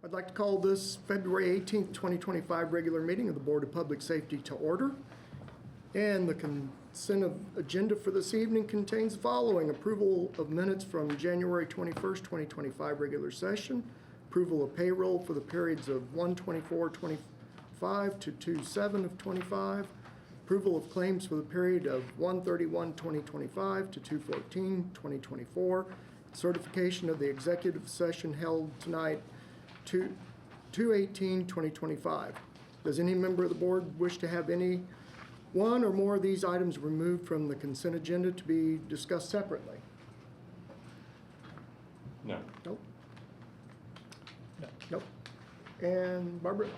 I'd like to call this February 18th, 2025 regular meeting of the Board of Public Safety to order. And the consent agenda for this evening contains the following: approval of minutes from January 21st, 2025 regular session, approval of payroll for the periods of 1/24/25 to 2/7 of 25, approval of claims for the period of 1/31/2025 to 2/14/2024, certification of the executive session held tonight, 2/18/2025. Does any member of the board wish to have any one or more of these items removed from the consent agenda to be discussed separately? No. Nope. No. Nope. And Barbara?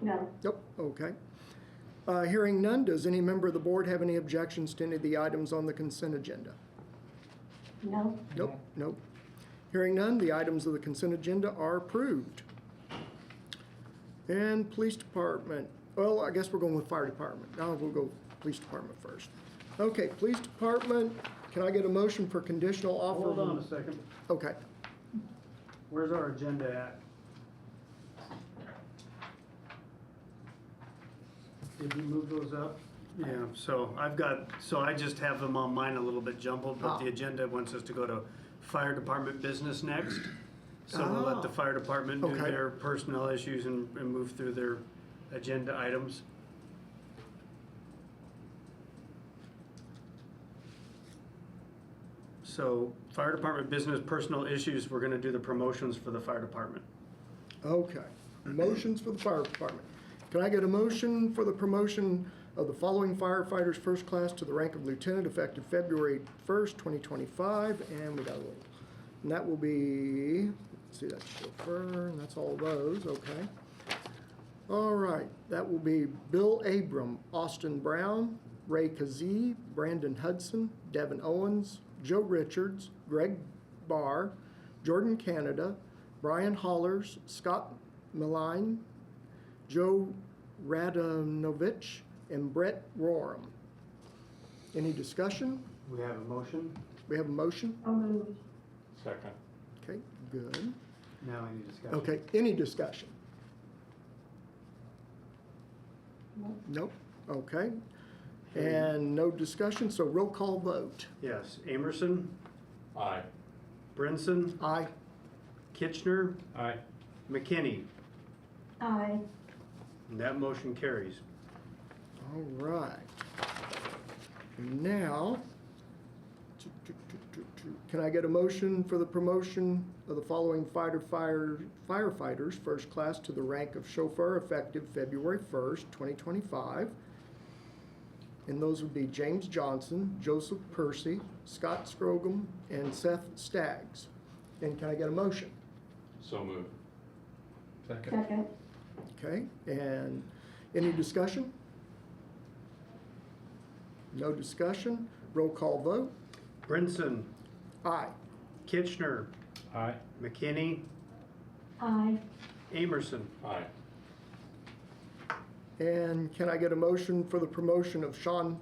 No. Nope. Okay. Hearing none, does any member of the board have any objections to any of the items on the consent agenda? No. Nope. Nope. Hearing none, the items of the consent agenda are approved. And police department. Well, I guess we're going with fire department. Now we'll go police department first. Okay, police department, can I get a motion for conditional offer? Hold on a second. Okay. Where's our agenda at? Did you move those up? Yeah, so I just have them on mine a little bit jumbled, but the agenda wants us to go to fire department business next. So we'll let the fire department do Okay. their personnel issues and move through their agenda items. So fire department business personnel issues, we're gonna do the promotions for the fire department. Okay. Motions for the fire department. Can I get a motion for the promotion of the following firefighters first class to the rank of lieutenant effective February 1st, 2025? And we got a little, and that will be, let's see, that's chauffeur, and that's all those, okay. All right, that will be Bill Abram, Austin Brown, Ray Kazee, Brandon Hudson, Devin Owens, Joe Richards, Greg Barr, Jordan Canada, Brian Hollers, Scott Maline, Joe Radonovich, and Brett Roram. Any discussion? We have a motion. We have a motion? I'll move. Second. Okay, good. Now any discussion? Okay, any discussion? No. Nope, okay. And no discussion, so roll call vote. Yes, Amerson, Aye. Brinson, Aye. Kitchener, Aye. McKinney, Aye. and that motion carries. All right. Now, can I get a motion for the promotion of the following firefighters first class to the rank of chauffeur effective February 1st, 2025? And those would be James Johnson, Joseph Percy, Scott Scrogum, and Seth Staggs. And can I get a motion? So moved. Second. Okay, and any discussion? No discussion. Roll call vote. Brinson, Aye. Kitchener, Aye. McKinney, Aye. Amerson, Aye. And can I get a motion for the promotion of Sean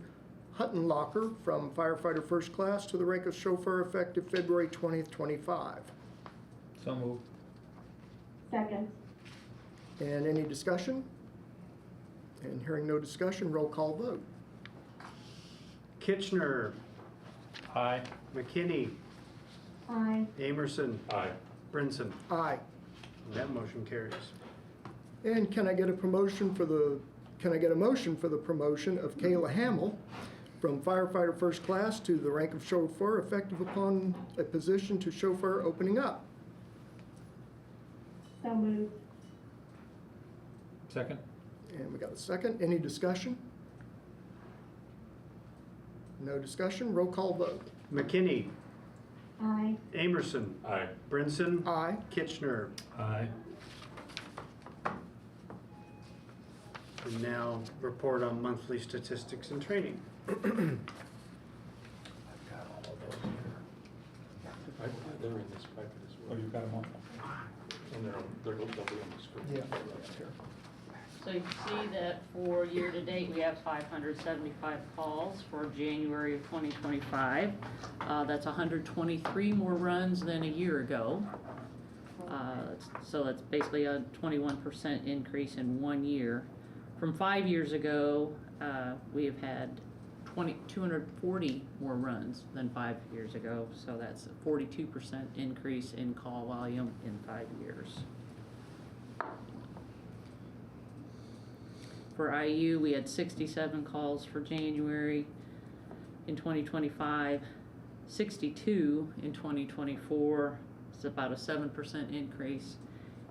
Huttenlocker from firefighter first class to the rank of chauffeur effective February 20th, 25? So moved. Second. And any discussion? And hearing no discussion, roll call vote. Kitchener, Aye. McKinney, Aye. Amerson, Aye. Brinson, Aye. and that motion carries. And can I get a motion for the promotion of Kayla Hamill from firefighter first class to the rank of chauffeur effective upon a position to chauffeur opening up? So moved. Second. And we got a second. Any discussion? No discussion. Roll call vote. McKinney, Aye. Amerson, Aye. Brinson, Aye. Kitchener, Aye. and now report on monthly statistics and training. I've got all of those here. They're in this packet as well. Oh, you've got them on? And they'll be on the screen. Yeah. That's here. So you can see that for year-to-date, we have 575 calls for January of 2025. That's 123 more runs than a year ago. So it's basically a 21% increase in 1 year. From 5 years ago, we have had 240 more runs than 5 years ago, so that's a 42% increase in call volume in 5 years. For IU, we had 67 calls for January in 2025, 62 in 2024. It's about a 7% increase.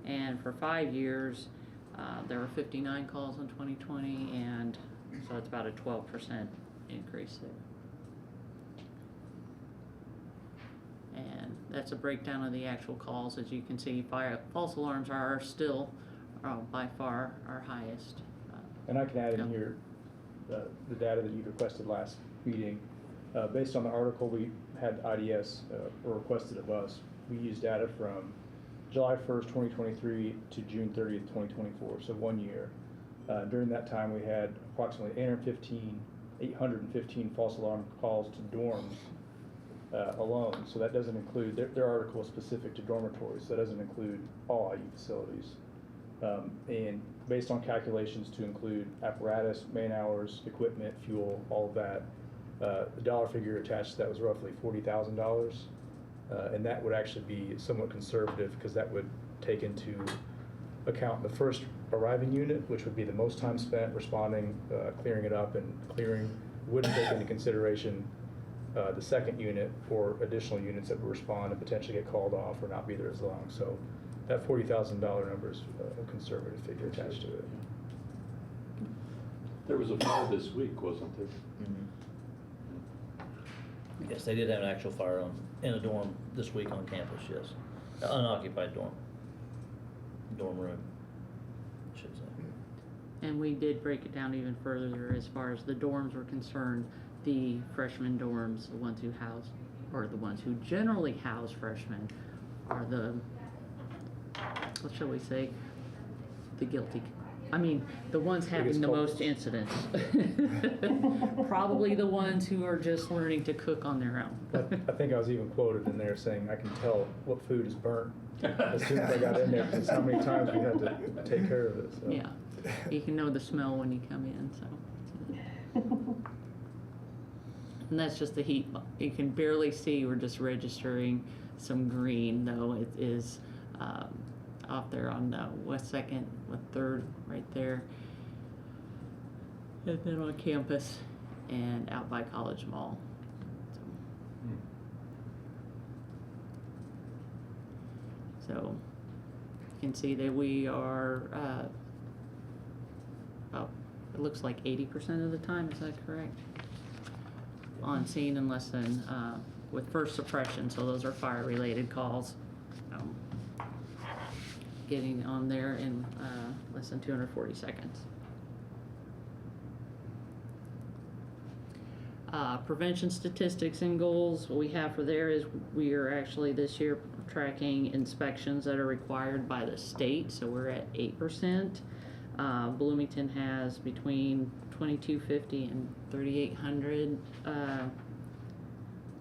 And for 5 years, there were 59 calls in 2020, and so it's about a 12% increase there. And that's a breakdown of the actual calls. As you can see, false alarms are still by far our highest. And I can add in here the data that you requested last meeting. Based on the article we had IDS requested of us, we used data from July 1st, 2023 to June 30th, 2024, so 1 year. During that time, we had approximately 815 false alarm calls to dorms alone. So that doesn't include, their article is specific to dormitories, so that doesn't include all IU facilities. And based on calculations to include apparatus, man hours, equipment, fuel, all of that, the dollar figure attached to that was roughly $40,000. And that would actually be somewhat conservative because that would take into account the first arriving unit, which would be the most time spent responding, clearing it up and clearing, wouldn't take into consideration the second unit or additional units that would respond and potentially get called off or not be there as long. So that $40,000 number is a conservative figure attached to it. There was a fire this week, wasn't there? Mm-hmm. Yes, they did have an actual fire in a dorm this week on campus, yes. Unoccupied dorm room, I should say. And we did break it down even further as far as the dorms were concerned. The freshman dorms, the ones who house, or the ones who generally house freshmen, are the, what shall we say, the guilty. I mean, the ones having the most incidents. Probably the ones who are just learning to cook on their own. I think I was even quoted in there saying, I can tell what food is burnt as soon as I got in there, because how many times we had to take care of it. So. Yeah, you can know the smell when you come in, so. And that's just the heat. You can barely see, we're just registering some green, though it is off there on West 2nd with 3rd right there. And then on campus and out by College Mall. So you can see that we are, it looks like 80% of the time, is that correct? On scene in less than, with first suppression, so those are fire-related calls. Getting on there in less than 240 seconds. Prevention statistics and goals, what we have for there is we are actually this year tracking inspections that are required by the state, so we're at 8%. Bloomington has between 2,250 and 3,800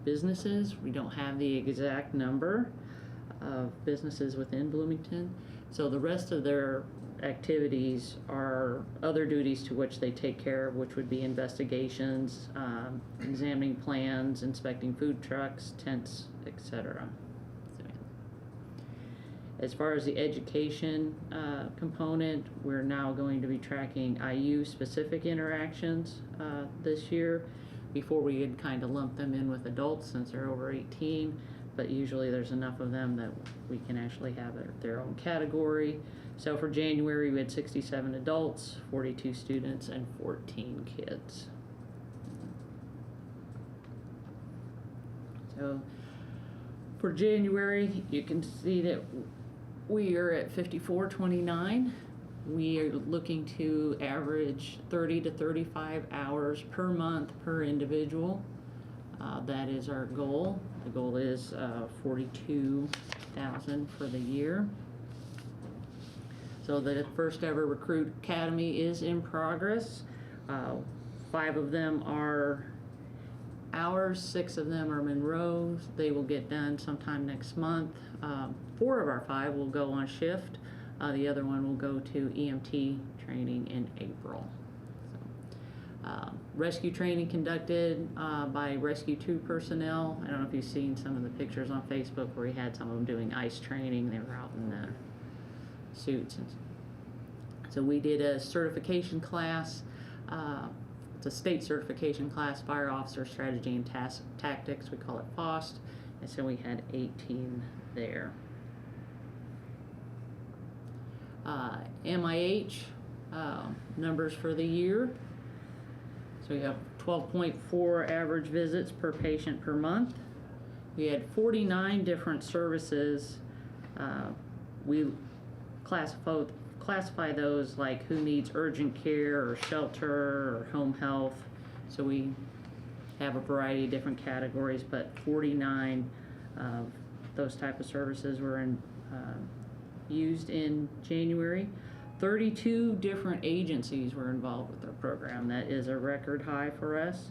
businesses. We don't have the exact number of businesses within Bloomington. So the rest of their activities are other duties to which they take care of, which would be investigations, examining plans, inspecting food trucks, tents, etc. As far as the education component, we're now going to be tracking IU specific interactions this year. Before we had kind of lumped them in with adults since they're over 18, but usually there's enough of them that we can actually have their own category. So for January, we had 67 adults, 42 students, and 14 kids. So for January, you can see that we are at 5429. We are looking to average 30 to 35 hours per month per individual. That is our goal. The goal is 42,000 for the year. So the first ever Recruit Academy is in progress. 5 of them are hours. 6 of them are Monroe. They will get done sometime next month. 4 of our 5 will go on shift. The other one will go to EMT training in April. Rescue training conducted by Rescue 2 personnel. I don't know if you've seen some of the pictures on Facebook where we had some of them doing ice training. They were out in the suits. So we did a certification class. It's a state certification class, Fire Officer Strategy and Tactics. We call it FOST. And so we had 18 there. MIH numbers for the year. So we have 12.4 average visits per patient per month. We had 49 different services. We classify those like who needs urgent care or shelter or home health. So we have a variety of different categories, but 49 of those type of services were used in January. 32 different agencies were involved with our program. That is a record high for us.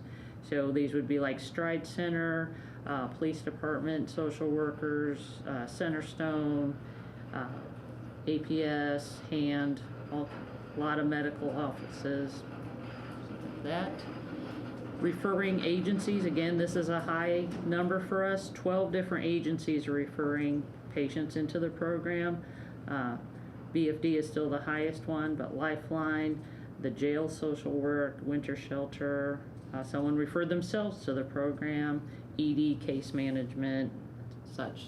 So these would be like Stride Center, Police Department, social workers, Centerstone, APS, HAND, a lot of medical offices. That. Referring agencies, again, this is a high number for us. 12 different agencies are referring patients into the program. BFD is still the highest one, but Lifeline, the jail social work, winter shelter, someone referred themselves to the program, ED case management, such.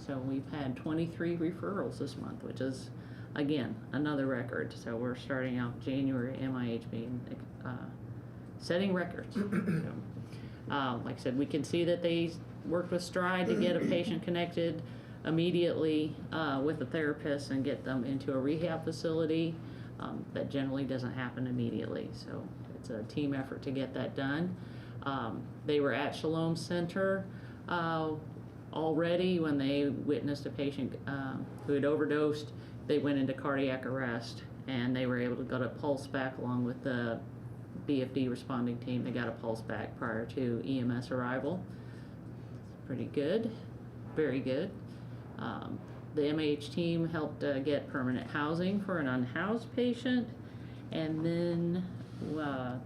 So we've had 23 referrals this month, which is, again, another record. So we're starting out January, MIH being setting records. So, like I said, we can see that they worked with Stride to get a patient connected immediately with a therapist and get them into a rehab facility. That generally doesn't happen immediately, so it's a team effort to get that done. They were at Shalom Center already when they witnessed a patient who had overdosed. They went into cardiac arrest, and they were able to get a pulse back along with the BFD responding team. They got a pulse back prior to EMS arrival. Pretty good, very good. The MAH team helped get permanent housing for an unhoused patient, and then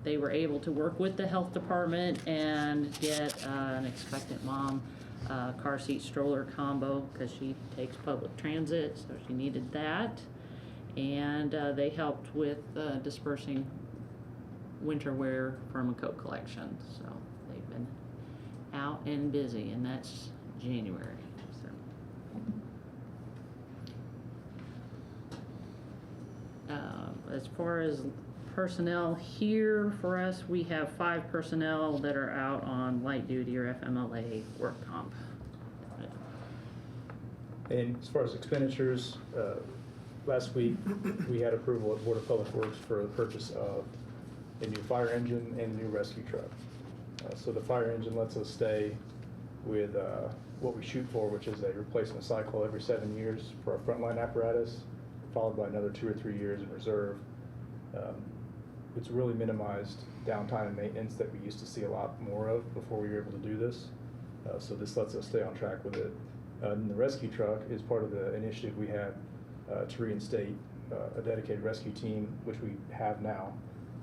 they were able to work with the health department and get an expectant mom car seat stroller combo because she takes public transit, so she needed that. And they helped with dispersing winter wear from a coat collection. So they've been out and busy, and that's January. As far as personnel here for us, we have 5 personnel that are out on light duty or FMLA work comp. And as far as expenditures, last week we had approval at Board of Public Works for the purchase of a new fire engine and a new rescue truck. So the fire engine lets us stay with what we shoot for, which is a replacement cycle every 7 years for our frontline apparatus, followed by another 2 or 3 years in reserve. It's really minimized downtime and maintenance that we used to see a lot more of before we were able to do this. So this lets us stay on track with it. And the rescue truck is part of the initiative we had to reinstate a dedicated rescue team, which we have now,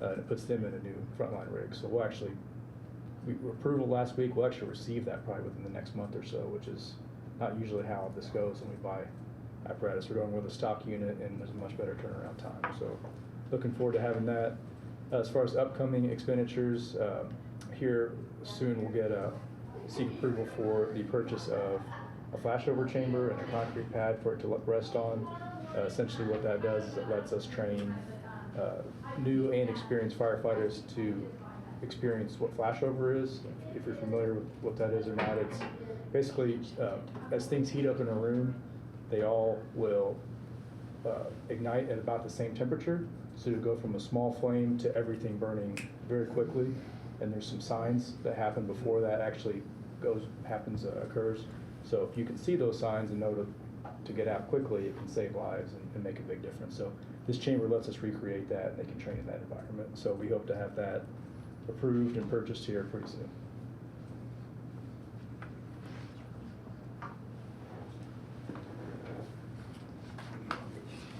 and it puts them in a new frontline rig. So we'll actually, we were approval last week, we'll actually receive that probably within the next month or so, which is not usually how this goes when we buy apparatus. We're going with a stock unit, and there's a much better turnaround time. So looking forward to having that. As far as upcoming expenditures, here soon we'll get seek approval for the purchase of a flashover chamber and a concrete pad for it to rest on. Essentially what that does is it lets us train new and experienced firefighters to experience what flashover is. If you're familiar with what that is or not, it's basically as things heat up in a room, they all will ignite at about the same temperature. So you go from a small flame to everything burning very quickly, and there's some signs that happen before that actually occurs. So if you can see those signs and know to get out quickly, it can save lives and make a big difference. So this chamber lets us recreate that, and they can train in that environment. So we hope to have that approved and purchased here pretty soon.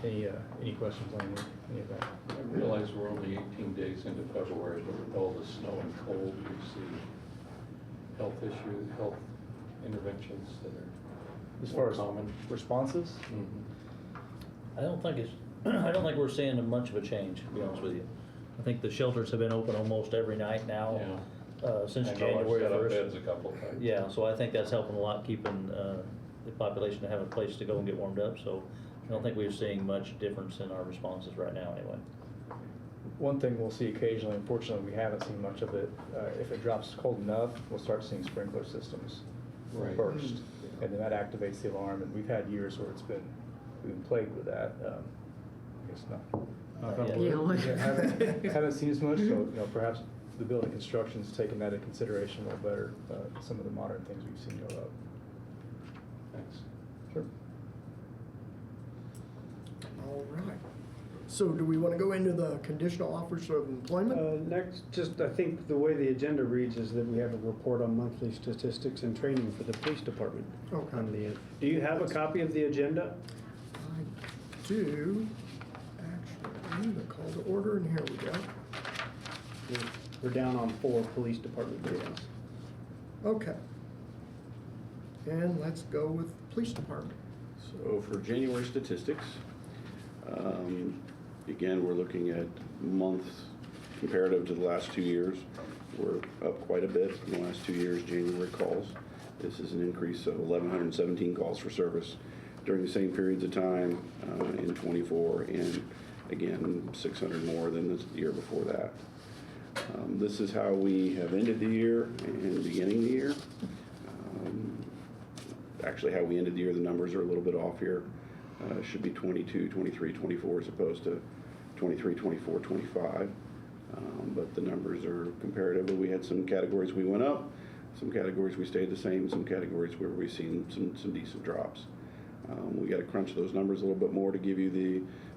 Any questions on any of that? I realize we're only 18 days into February, but with all the snow and cold, we see health issues, health interventions that are As far more as common. responses? I don't think I don't think we're seeing much of a change, to be honest with you. I think the shelters have been open almost every night now, since I know I've January set up 1st. beds a couple times. Yeah, so I think that's helping a lot, keeping the population to have a place to go and get warmed up, so I don't think we're seeing much difference in our responses right now anyway. One thing we'll see occasionally, unfortunately, we haven't seen much of it, if it drops cold enough, we'll start seeing sprinkler systems Right. burst. And then that activates the alarm, and we've had years where we've been plagued with that. I guess not. Knock on Yeah. wood. Yeah. Haven't seen as much, so, perhaps the building construction's taken that into consideration a little better, some of the modern things we've seen go up. Thanks. Sure. All right. So do we want to go into the conditional offers of employment? Next, I think the way the agenda reads is that we have a report on monthly statistics and training for the police department. Okay. On the end. Do you have a copy of the agenda? I do, actually, the call to order, and here we go. We're down on 4 police department meetings. Okay. And let's go with police department. So for January statistics, again, we're looking at months comparative to the last 2 years. We're up quite a bit in the last 2 years, January calls. This is an increase of 1,117 calls for service during the same periods of time in '24, and again, 600 more than the year before that. This is how we have ended the year and beginning the year. Actually, how we ended the year, the numbers are a little bit off here. Should be 22, 23, 24 as opposed to 23, 24, 25. But the numbers are comparative. We had some categories we went up, some categories we stayed the same, some categories where we've seen some decent drops. We got to crunch those numbers a little bit more to give you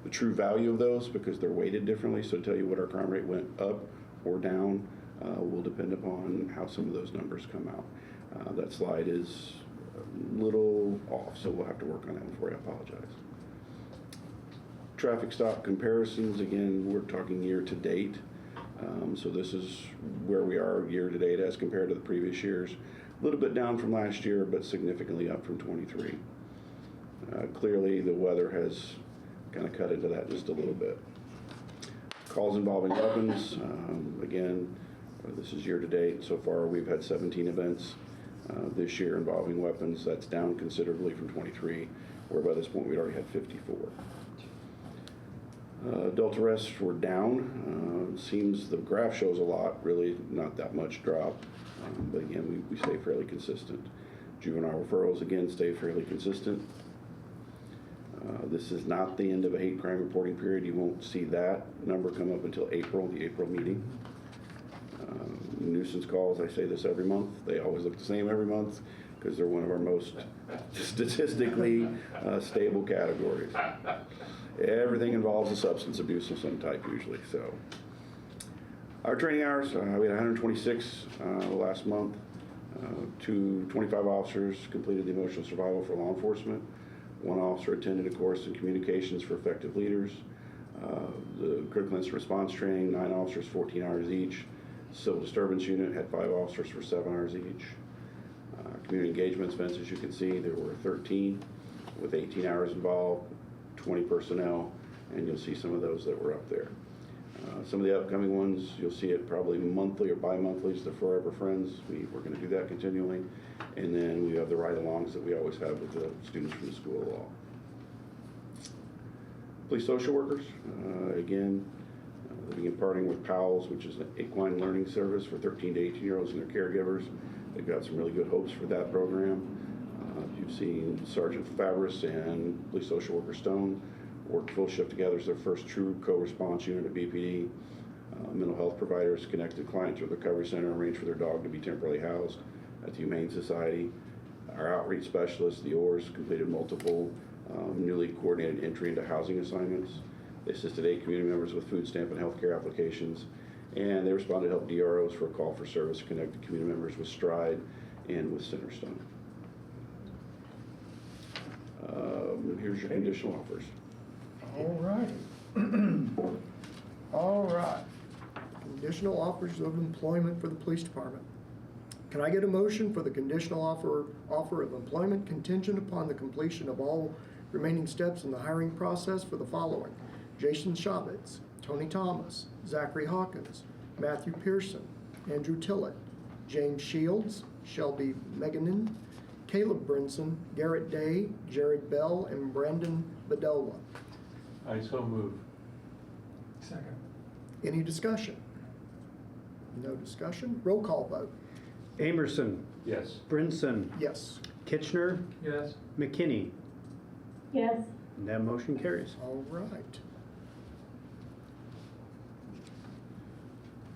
the true value of those because they're weighted differently. So to tell you what our crime rate went up or down will depend upon how some of those numbers come out. That slide is a little off, so we'll have to work on that before I apologize. Traffic stop comparisons, again, we're talking year to date. So this is where we are year to date as compared to the previous years. A little bit down from last year, but significantly up from '23. Clearly, the weather has kind of cut into that just a little bit. Calls involving weapons, again, this is year to date. So far, we've had 17 events this year involving weapons. That's down considerably from '23, where by this point we'd already had 54. Adult arrests were down. Seems the graph shows a lot, really not that much drop. But again, we stay fairly consistent. Juvenile referrals, again, stay fairly consistent. This is not the end of a hate crime reporting period. You won't see that number come up until April, the April meeting. Nuisance calls, I say this every month. They always look the same every month because they're one of our most statistically stable categories. Everything involves a substance abuse of some type usually. So our training hours, we had 126 last month. 25 officers completed the emotional survival for law enforcement. 1 officer attended a course in communications for effective leaders. The critical incident response training, 9 officers, 14 hours each. Civil disturbance unit had 5 officers for 7 hours each. Community engagement events, as you can see, there were 13 with 18 hours involved, 20 personnel, and you'll see some of those that were up there. Some of the upcoming ones, you'll see it probably monthly or bi-monthly, is the Forever Friends. We're going to do that continually. And then we have the ride-alongs that we always have with the students from the School of Law. Police social workers, again, we begin partnering with PALS, which is an equine learning service for 13 to 18-year-olds and their caregivers. They've got some really good hopes for that program. You've seen Sergeant Fabris and Police Social Worker Stone work full shift together as their first true co-response unit at BPD. Mental health providers connected clients to the recovery center and arranged for their dog to be temporarily housed at the Humane Society. Our outreach specialists, the ORs, completed multiple newly coordinated entry into housing assignments. They assisted 8 community members with food stamp and healthcare applications, and they responded to help DROs for a call for service to connect community members with Stride and with Centerstone. Here's your conditional offers. All conditional offers of employment for the police department. Can I get a motion for the conditional offer of employment contingent upon the completion of all remaining steps in the hiring process for the following: Jason Shabitz, Tony Thomas, Zachary Hawkins, Matthew Pearson, Andrew Tillett, James Shields, Shelby Meganin, Caleb Brinson, Garrett Day, Jared Bell, and Brandon Bedola. I so move. Second. Any discussion? No discussion? Roll call vote. Amerson, Yes. Brinson, Yes. Kitchener, Yes. McKinney. yes, And that motion carries. All right.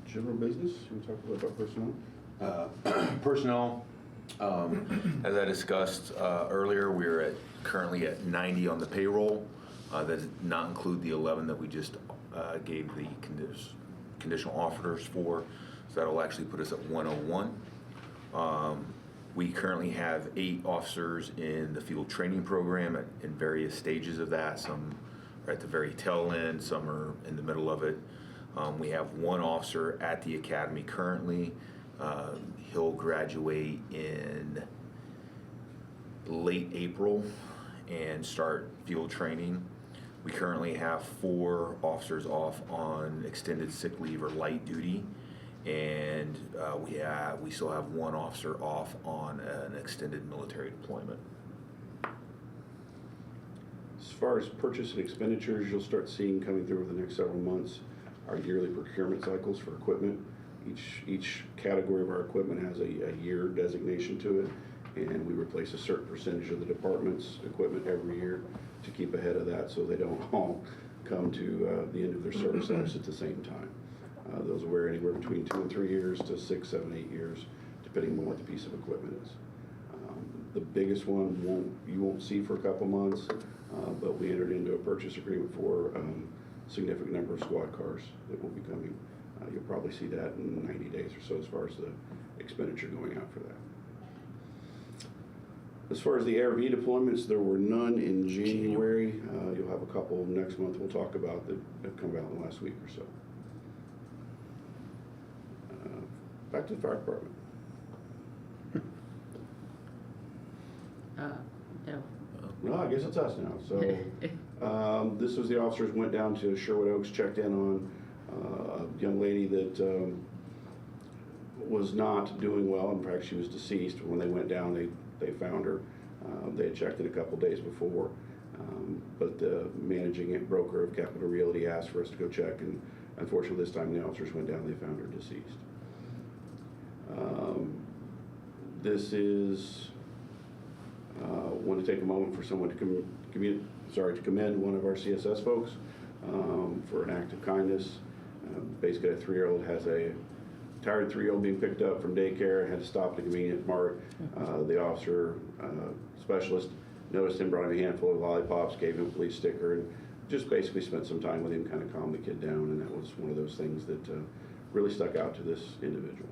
General business, we talk a little about personnel. Personnel, as I discussed earlier, we're currently at 90 on the payroll. That does not include the 11 that we just gave the conditional offers for. So that'll actually put us at 101. We currently have 8 officers in the field training program in various stages of that. Some are at the very tail end, some are in the middle of it. We have 1 officer at the academy currently. He'll graduate in late April and start field training. We currently have 4 officers off on extended sick leave or light duty, and we still have 1 officer off on an extended military deployment. As far as purchase and expenditures, you'll start seeing coming through over the next several months our yearly procurement cycles for equipment. Each category of our equipment has a year designation to it, and we replace a certain percentage of the department's equipment every year to keep ahead of that so they don't all come to the end of their service lives at the same time. Those will vary anywhere between 2 and 3 years to 6, 7, 8 years, depending on what the piece of equipment is. The biggest one you won't see for a couple months, but we entered into a purchase agreement for a significant number of squad cars that will be coming. You'll probably see that in 90 days or so as far as the expenditure going out for that. As far as the ARV deployments, there were none in January. You'll have a couple next month we'll talk about that have come out in the last week or so. Back to the fire department. No. No, I guess it's us now. So this was the officers went down to Sherwood Oaks, checked in on a young lady that was not doing well. In fact, she was deceased. When they went down, they found her. They had checked it a couple days before, but the managing broker of Capital Realty asked for us to go check, and unfortunately this time the officers went down, they found her deceased. This is want to take a moment for someone to commend one of our CSS folks for an act of kindness. Basically, a 3-year-old has a tired 3-year-old being picked up from daycare, had to stop at a convenience mart. The officer specialist noticed him, brought him a handful of lollipops, gave him a police sticker, and just basically spent some time with him, kind of calmed the kid down, and that was one of those things that really stuck out to this individual.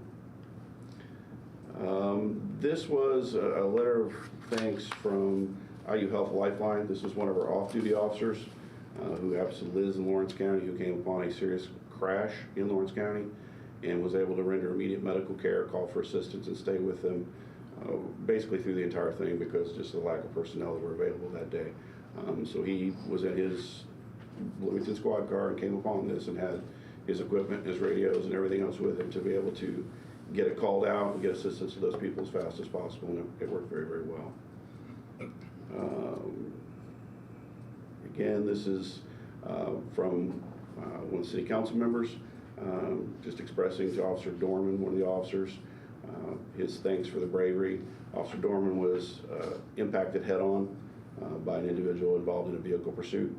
This was a letter of thanks from IU Health Lifeline. This was one of our off-duty officers who happens to live in Lawrence County, who came upon a serious crash in Lawrence County and was able to render immediate medical care, call for assistance, and stay with them basically through the entire thing because just the lack of personnel that were available that day. So he was in his Bloomington squad car and came upon this and had his equipment, his radios, and everything else with him to be able to get it called out and get assistance to those people as fast as possible, and it worked very, very well. Again, this is from one of the city council members, just expressing to Officer Dorman, one of the officers, his thanks for the bravery. Officer Dorman was impacted head-on by an individual involved in a vehicle pursuit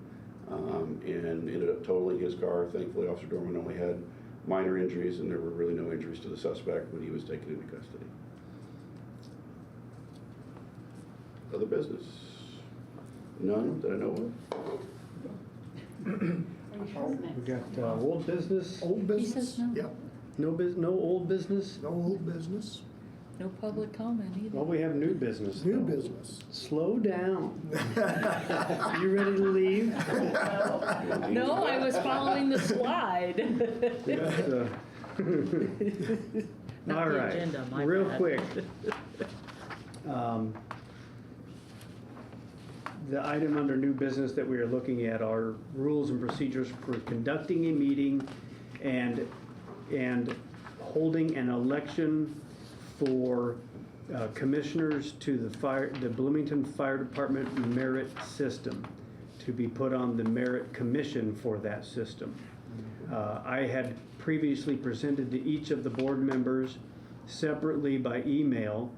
and ended up totaling his car. Thankfully, Officer Dorman only had minor injuries, and there were really no injuries to the suspect when he was taken into custody. Other business? None that I know of. We got old business, Old business? says no. Yep. no old business. No old business. No public comment either. Well, we have new business. New though. business. Slow down. You ready to leave? No, I was following the slide. It's, Not All the right, agenda, my real bad. quick. The item under new business that we are looking at are rules and procedures for conducting a meeting and holding an election for commissioners to the Bloomington Fire Department merit system, to be put on the merit commission for that system. I had previously presented to each of the board members separately by email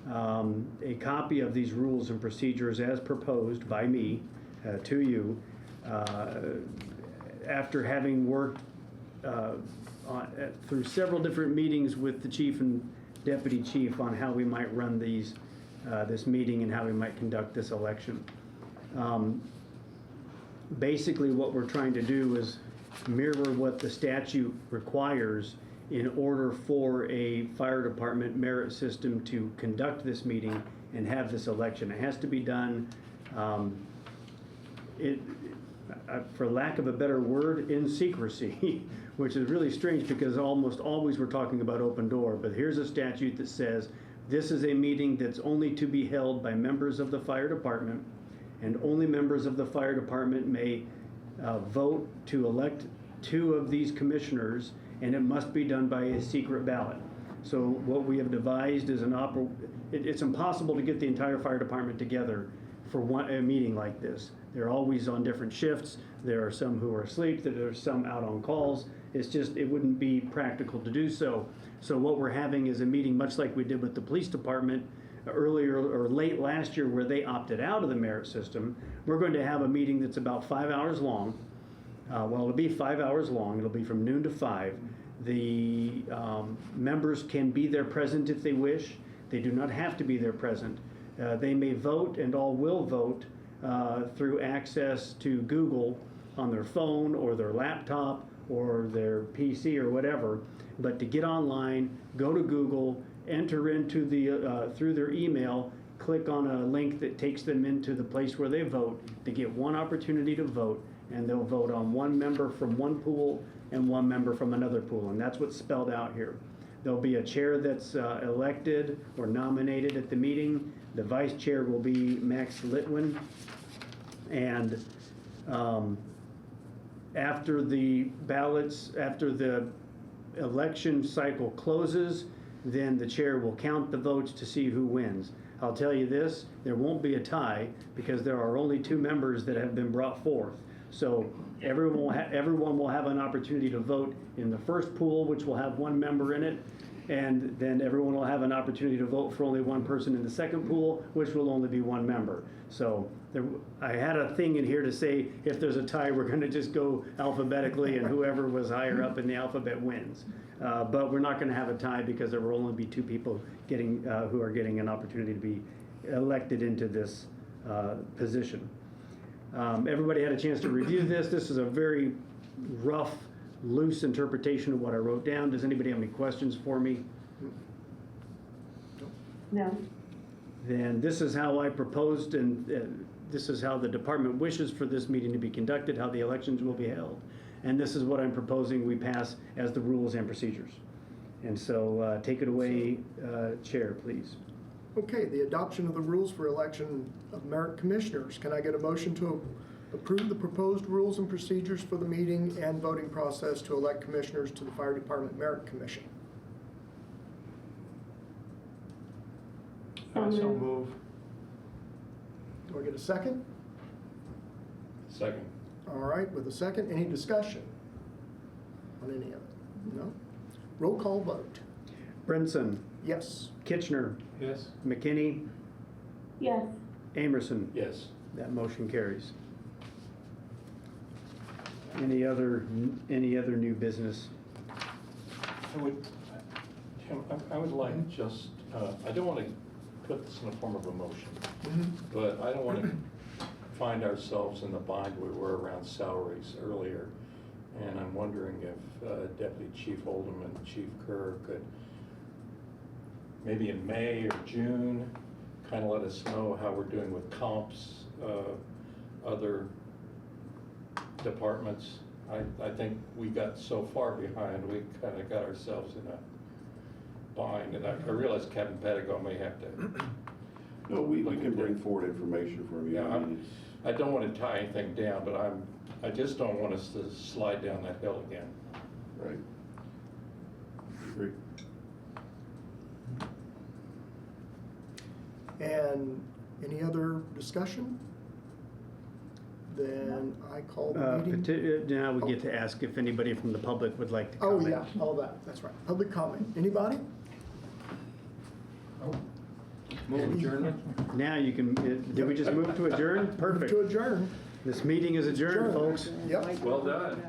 a copy of these rules and procedures as proposed by me to you after having worked through several different meetings with the chief and deputy chief on how we might run this meeting and how we might conduct this election. Basically, what we're trying to do is mirror what the statute requires in order for a fire department merit system to conduct this meeting and have this election. It has to be done, for lack of a better word, in secrecy, which is really strange because almost always we're talking about open door. But here's a statute that says this is a meeting that's only to be held by members of the fire department, and only members of the fire department may vote to elect 2 of these commissioners, and it must be done by a secret ballot. So what we have devised is it's impossible to get the entire fire department together for a meeting like this. They're always on different shifts. There are some who are asleep, there are some out on calls. It wouldn't be practical to do so. So what we're having is a meeting much like we did with the police department earlier or late last year where they opted out of the merit system. We're going to have a meeting that's about 5 hours long. It'll be 5 hours long. It'll be from noon to 5. The members can be there present if they wish. They do not have to be there present. They may vote, and all will vote through access to Google on their phone or their laptop or their PC or whatever. But to get online, go to Google, enter into through their email, click on a link that takes them into the place where they vote to get one opportunity to vote, and they'll vote on one member from one pool and one member from another pool, and that's what's spelled out here. There'll be a chair that's elected or nominated at the meeting. The vice chair will be Max Litwin, and after the election cycle closes, then the chair will count the votes to see who wins. I'll tell you this, there won't be a tie because there are only 2 members that have been brought forth. So everyone will have an opportunity to vote in the first pool, which will have 1 member in it, and then everyone will have an opportunity to vote for only 1 person in the second pool, which will only be 1 member. So I had a thing in here to say if there's a tie, we're going to just go alphabetically, and whoever was higher up in the alphabet wins. But we're not going to have a tie because there will only be 2 people who are getting an opportunity to be elected into this position. Everybody had a chance to review this. This is a very rough, loose interpretation of what I wrote down. Does anybody have any questions for me? No. Then this is how I proposed, and this is how the department wishes for this meeting to be conducted, how the elections will be held. And this is what I'm proposing we pass as the rules and procedures. And so take it away, Chair, please. Okay, the adoption of the rules for election of merit commissioners. Can I get a motion to approve the proposed rules and procedures for the meeting and voting process to elect commissioners to the Fire Department Merit Commission? So moved. move. Do I get a second? Second. All right, with a second, any discussion on any of it? No? Roll call vote. Brinson, Yes. Kitchener, Yes. McKinney, Yes. Amerson. Yes. That motion carries. Any other new business? Tim, I would like just, I don't want to put this in the form of a motion, but I don't want to find ourselves in the bind we were around salaries earlier. And I'm wondering if Deputy Chief Oldham and Chief Kerr could, maybe in May or June, kind of let us know how we're doing with comps, other departments, I think we got so far behind, we kind of got ourselves in a bind, and I realize Kevin Pedigo may have to. No, we can bring forward information from you. Yeah, I mean, I don't want to tie anything down, but I just don't want us to slide down that hill again. Right. Agree. And any other discussion? Then I call the meeting. Now we get to ask if anybody from the public would like to Oh, comment. yeah, all that, that's right. Public comment. Anybody? Move adjournment? Now you can, did we just move to adjourn? Perfect. To adjourn. This meeting is adjourned, folks. Yep. Well done.